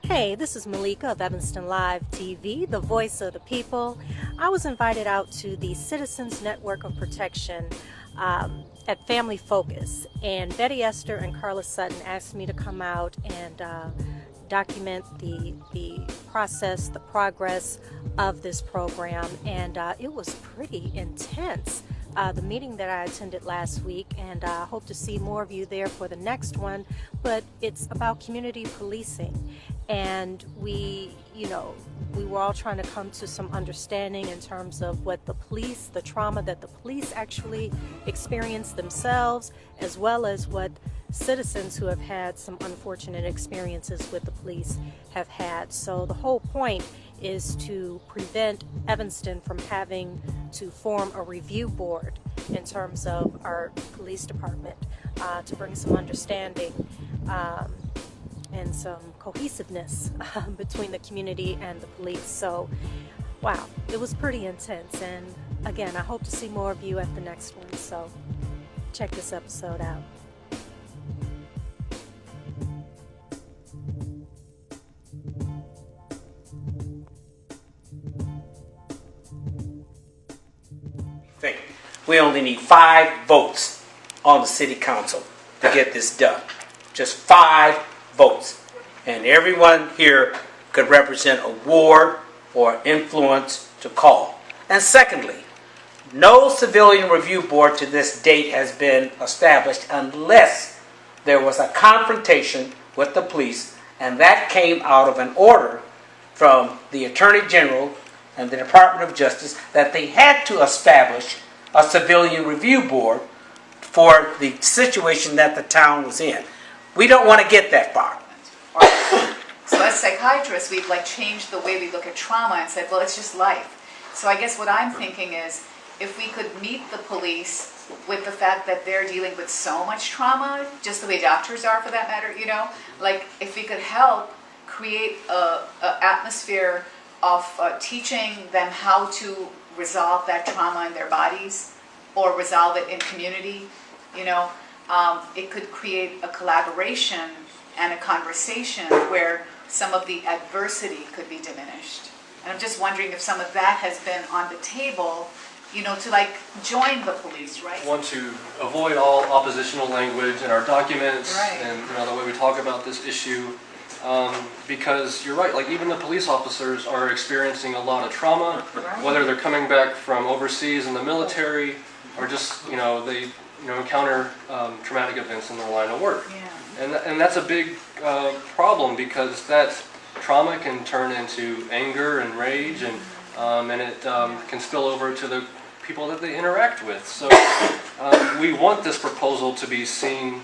Hey, this is Meleika of Evanston Live TV, the voice of the people. I was invited out to the Citizens Network of Protection at Family Focus, and Betty Esther and Carla Sutton asked me to come out and document the process, the progress of this program, and it was pretty intense. The meeting that I attended last week, and I hope to see more of you there for the next one, but it's about community policing. And we were all trying to come to some understanding in terms of what the trauma that the police actually experience themselves, as well as what citizens who have had some unfortunate experiences with the police have had. So the whole point is to prevent Evanston from having to form a review board in terms of our police department, to bring some understanding and some cohesiveness between the community and the police. So, wow, it was pretty intense. And again, I hope to see more of you at the next one. So, check this episode out. We only need 5 votes on the city council to get this done. Just 5 votes. And everyone here could represent a ward or influence to call. And secondly, no civilian review board to this date has been established unless there was a confrontation with the police, and that came out of an order from the Attorney General and the Department of Justice that they had to establish a civilian review board for the situation that the town was in. We don't want to get that far. So as psychiatrists, we've changed the way we look at trauma and said, well, it's just life. So I guess what I'm thinking is, if we could meet the police with the fact that they're dealing with so much trauma, just the way doctors are for that matter, if we could help create an atmosphere of teaching them how to resolve that trauma in their bodies or resolve it in community, it could create a collaboration and a conversation where some of the adversity could be diminished. And I'm just wondering if some of that has been on the table, to join the police, right? We want to avoid all oppositional language in our documents, right, and the way we talk about this issue. Because you're right, even the police officers are experiencing a lot of trauma, right, whether they're coming back from overseas in the military or just, they encounter traumatic events in their line of work. Yeah. And that's a big problem, because that trauma can turn into anger and rage, and it can spill over to the people that they interact with. So we want this proposal to be seen,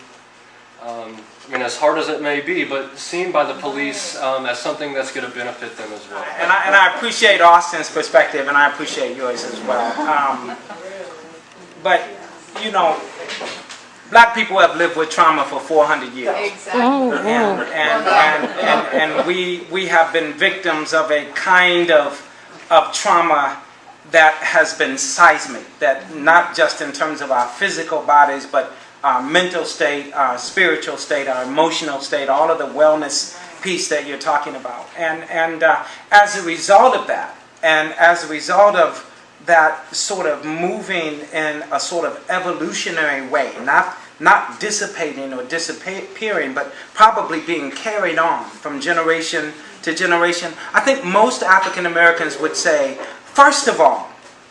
as hard as it may be, but seen by the police as something that's going to benefit them as well. And I appreciate Austin's perspective, and I appreciate yours as well. But, black people have lived with trauma for 400 years. Exactly. And we have been victims of a kind of trauma that has been seismic, that not just in terms of our physical bodies, but our mental state, our spiritual state, our emotional state, all of the wellness piece that you're talking about. And as a result of that, and as a result of that sort of moving in a sort of evolutionary way, not dissipating or disappearing, but probably being carried on from generation to generation, I think most African Americans would say, first of all,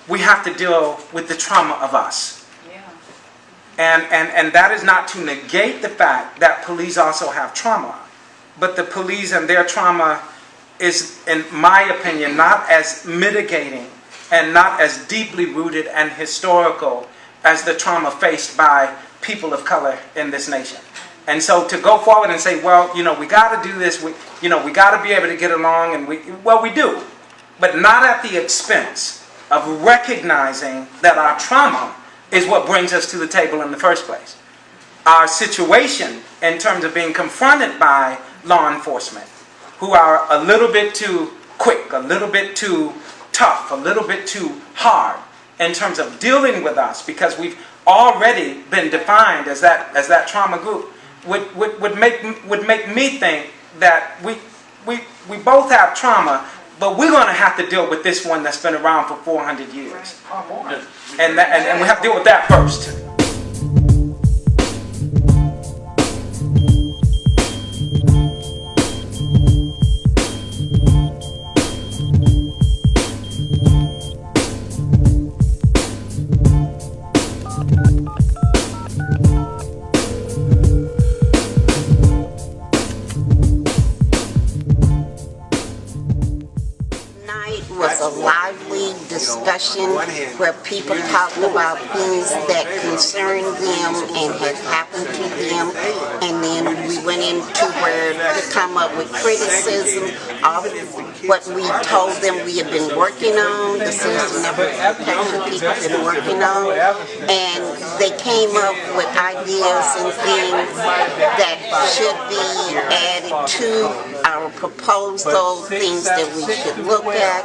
we have to deal with the trauma of us. And that is not to negate the fact that police also have trauma. But the police and their trauma is, in my opinion, not as mitigating and not as deeply rooted and historical as the trauma faced by people of color in this nation. And so to go forward and say, well, we got to do this, we got to be able to get along, and we do. But not at the expense of recognizing that our trauma is what brings us to the table in the first place. Our situation in terms of being confronted by law enforcement, who are a little bit too quick, a little bit too tough, a little bit too hard in terms of dealing with us, because we've already been defined as that trauma group, would make me think that we both have trauma, but we're going to have to deal with this one that's been around for 400 years. And we have to deal with that first. Was a lively discussion where people talked about things that concerned them and had happened to them, and then we went into where to come up with criticism of what we told them we had been working on, the citizen network protection people had been working on, and they came up with ideas and things that should be added to our proposal, things that we should look at,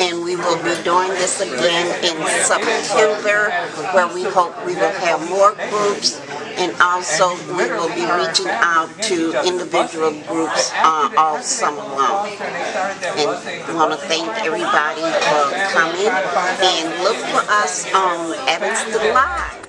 and we will be doing this again in September, where we hope we will have more groups, and also we will be reaching out to individual groups all summer long. And I want to thank everybody for coming, and look for us on Evanston Live.